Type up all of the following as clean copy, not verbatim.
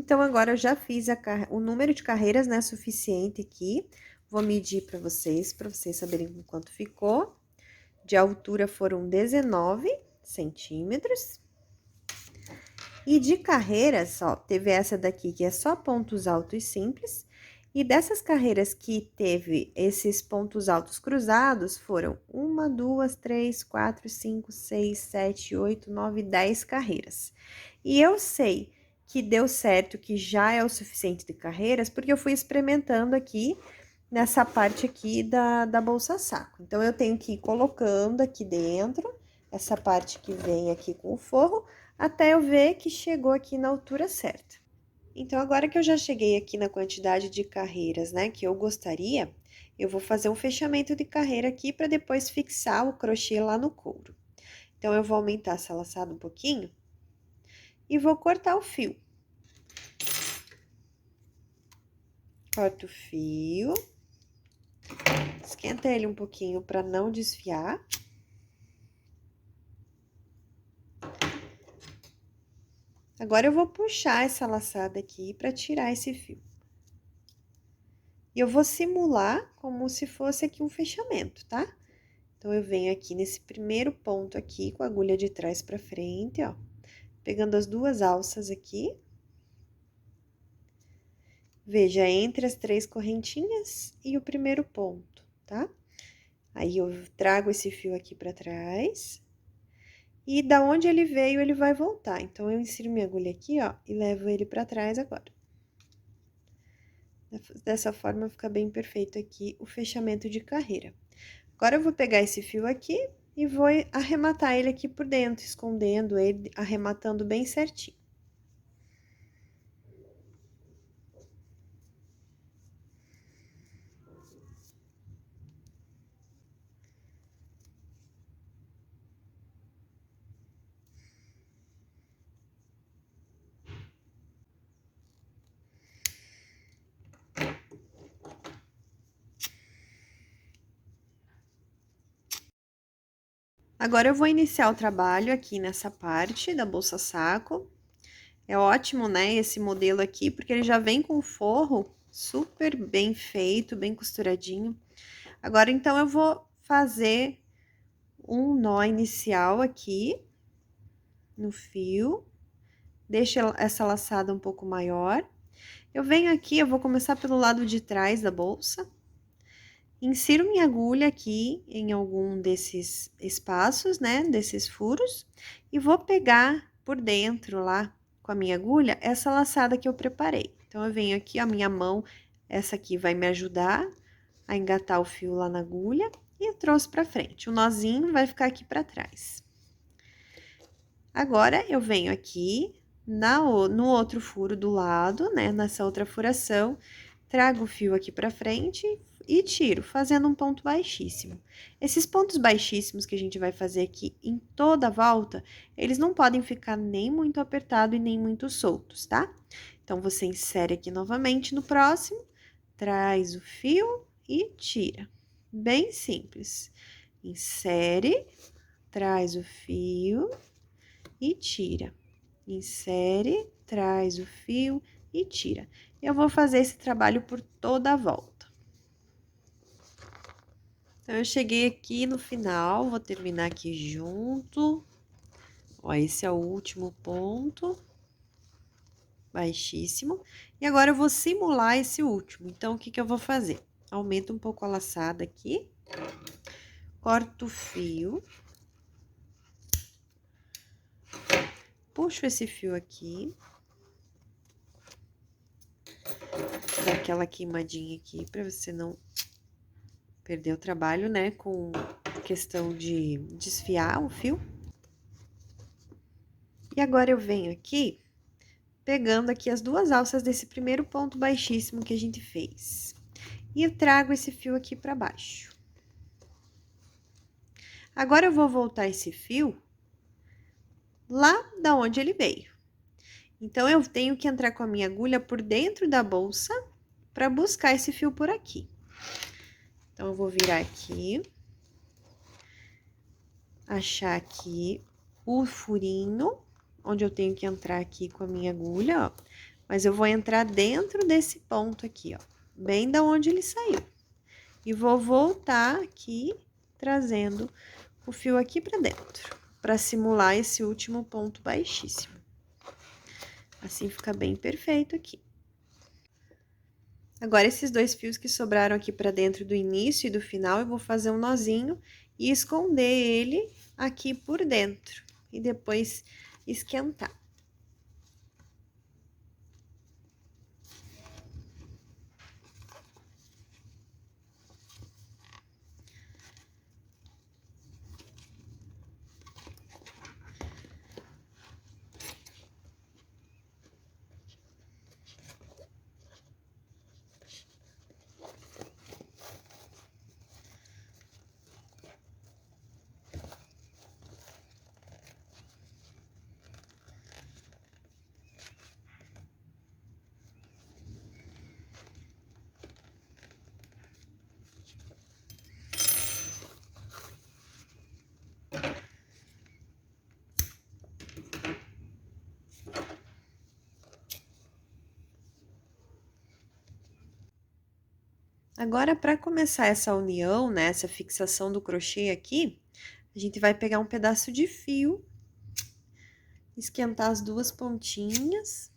Então, agora eu já fiz o número de carreiras, né, suficiente aqui. Vou medir para vocês saberem quanto ficou. De altura foram 19 centímetros. E de carreiras, ó, teve essa daqui que é só pontos altos simples. E dessas carreiras que teve esses pontos altos cruzados, foram 1, 2, 3, 4, 5, 6, 7, 8, 9, 10 carreiras. E eu sei que deu certo, que já é o suficiente de carreiras, porque eu fui experimentando aqui nessa parte aqui da bolsa saco. Então, eu tenho que ir colocando aqui dentro, essa parte que vem aqui com o forro, até eu ver que chegou aqui na altura certa. Então, agora que eu já cheguei aqui na quantidade de carreiras, né, que eu gostaria, eu vou fazer um fechamento de carreira aqui para depois fixar o crochê lá no couro. Então, eu vou aumentar essa laçada um pouquinho e vou cortar o fio. Corto o fio, esquenta ele um pouquinho para não desfiar. Agora, eu vou puxar essa laçada aqui para tirar esse fio. E eu vou simular como se fosse aqui um fechamento, tá? Então, eu venho aqui nesse primeiro ponto aqui, com a agulha de trás pra frente, ó. Pegando as duas alças aqui. Veja, entre as 3 correntinhas e o primeiro ponto, tá? Aí, eu trago esse fio aqui pra trás. E da onde ele veio, ele vai voltar. Então, eu insiro minha agulha aqui, ó, e levo ele pra trás agora. Dessa forma, fica bem perfeito aqui o fechamento de carreira. Agora, eu vou pegar esse fio aqui e vou arrematar ele aqui por dentro, escondendo ele, arrematando bem certinho. Agora, eu vou iniciar o trabalho aqui nessa parte da bolsa saco. É ótimo, né, esse modelo aqui, porque ele já vem com o forro super bem feito, bem costuradinho. Agora, então, eu vou fazer um nó inicial aqui no fio. Deixo essa laçada um pouco maior. Eu venho aqui, eu vou começar pelo lado de trás da bolsa. Insiro minha agulha aqui em algum desses espaços, né, desses furos, e vou pegar por dentro lá com a minha agulha essa laçada que eu preparei. Então, eu venho aqui, a minha mão, essa aqui vai me ajudar a engatar o fio lá na agulha e eu trouxe pra frente. O nozinho vai ficar aqui pra trás. Agora, eu venho aqui no outro furo do lado, né, nessa outra furação, trago o fio aqui pra frente e tiro, fazendo um ponto baixíssimo. Esses pontos baixíssimos que a gente vai fazer aqui em toda a volta, eles não podem ficar nem muito apertados e nem muito soltos, tá? Então, você insere aqui novamente no próximo, traz o fio e tira. Bem simples. Insere, traz o fio e tira. Insere, traz o fio e tira. Eu vou fazer esse trabalho por toda a volta. Então, eu cheguei aqui no final, vou terminar aqui junto. Ó, esse é o último ponto. Baixíssimo. E agora, eu vou simular esse último. Então, o que que eu vou fazer? Aumento um pouco a laçada aqui. Corto o fio. Puxo esse fio aqui. Dá aquela queimadinha aqui, pra você não perder o trabalho, né, com questão de desfiar o fio. E agora, eu venho aqui, pegando aqui as duas alças desse primeiro ponto baixíssimo que a gente fez. E eu trago esse fio aqui pra baixo. Agora, eu vou voltar esse fio lá da onde ele veio. Então, eu tenho que entrar com a minha agulha por dentro da bolsa pra buscar esse fio por aqui. Então, eu vou virar aqui. Achar aqui o furinho, onde eu tenho que entrar aqui com a minha agulha, ó. Mas eu vou entrar dentro desse ponto aqui, ó, bem da onde ele saiu. E vou voltar aqui, trazendo o fio aqui pra dentro, pra simular esse último ponto baixíssimo. Assim fica bem perfeito aqui. Agora, esses dois fios que sobraram aqui pra dentro do início e do final, eu vou fazer um nozinho e esconder ele aqui por dentro. E depois esquentar. Agora, para começar essa união, né, essa fixação do crochê aqui, a gente vai pegar um pedaço de fio, esquentar as duas pontinhas.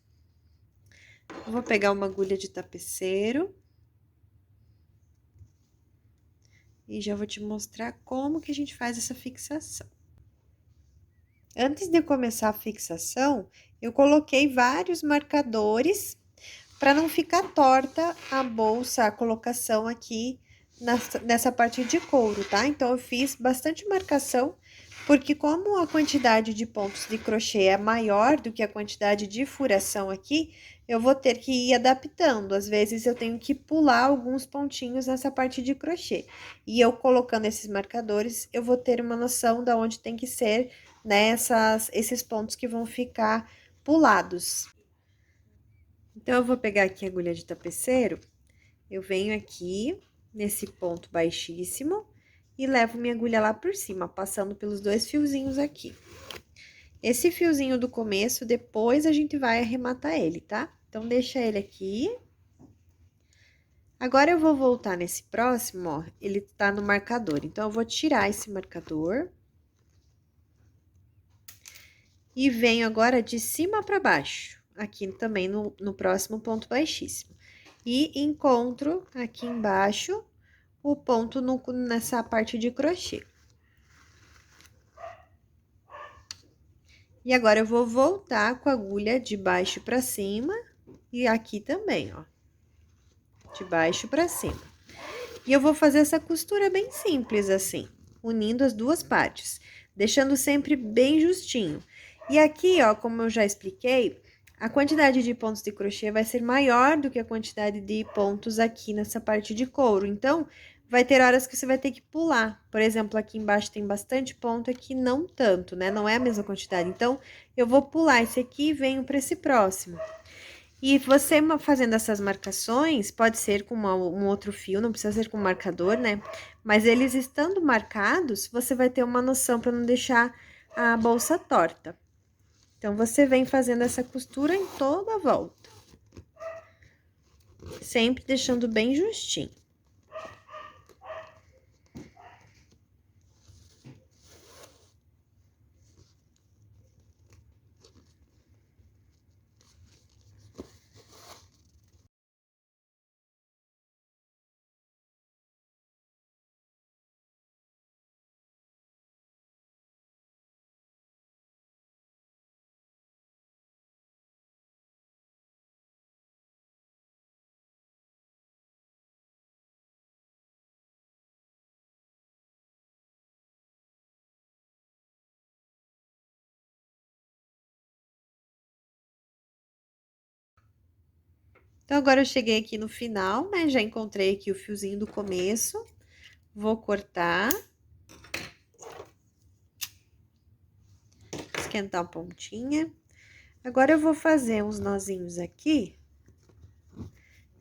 Vou pegar uma agulha de tapeceiro. E já vou te mostrar como que a gente faz essa fixação. Antes de começar a fixação, eu coloquei vários marcadores para não ficar torta a bolsa, a colocação aqui nessa parte de couro, tá? Então, eu fiz bastante marcação, porque como a quantidade de pontos de crochê é maior do que a quantidade de furação aqui, eu vou ter que ir adaptando. Às vezes, eu tenho que pular alguns pontinhos nessa parte de crochê. E eu colocando esses marcadores, eu vou ter uma noção de onde tem que ser, né, esses pontos que vão ficar pulados. Então, eu vou pegar aqui a agulha de tapeceiro, eu venho aqui nesse ponto baixíssimo e levo minha agulha lá por cima, passando pelos dois fiozinhos aqui. Esse fiozinho do começo, depois a gente vai arrematar ele, tá? Então, deixa ele aqui. Agora, eu vou voltar nesse próximo, ó, ele tá no marcador. Então, eu vou tirar esse marcador. E venho agora de cima para baixo, aqui também no próximo ponto baixíssimo. E encontro aqui embaixo o ponto nessa parte de crochê. E agora, eu vou voltar com a agulha de baixo para cima e aqui também, ó. De baixo para cima. E eu vou fazer essa costura bem simples assim, unindo as duas partes, deixando sempre bem justinho. E aqui, ó, como eu já expliquei, a quantidade de pontos de crochê vai ser maior do que a quantidade de pontos aqui nessa parte de couro. Então, vai ter horas que você vai ter que pular. Por exemplo, aqui embaixo tem bastante ponto, aqui não tanto, né? Não é a mesma quantidade. Então, eu vou pular esse aqui e venho para esse próximo. E você fazendo essas marcações, pode ser com um outro fio, não precisa ser com marcador, né? Mas eles estando marcados, você vai ter uma noção para não deixar a bolsa torta. Então, você vem fazendo essa costura em toda a volta. Sempre deixando bem justinho. Então, agora eu cheguei aqui no final, né? Já encontrei aqui o fiozinho do começo. Vou cortar. Esquentar a pontinha. Agora, eu vou fazer uns nozinhos aqui.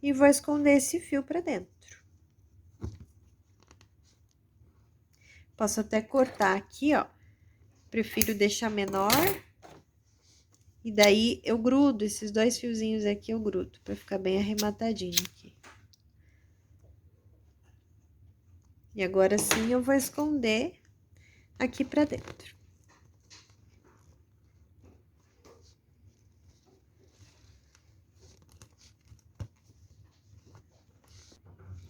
E vou esconder esse fio pra dentro. Posso até cortar aqui, ó. Prefiro deixar menor. E daí eu grudo esses 2 fiozinhos aqui, eu grudo, pra ficar bem arrematadinho aqui. E agora sim eu vou esconder aqui pra dentro.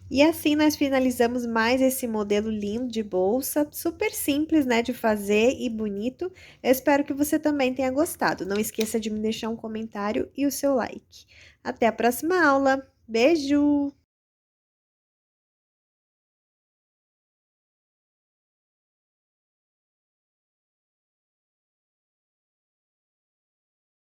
E assim nós finalizamos mais esse modelo lindo de bolsa, super simples, né, de fazer e bonito. Eu espero que você também tenha gostado. Não esqueça de me deixar um comentário e o seu like. Até a próxima aula. Beijo!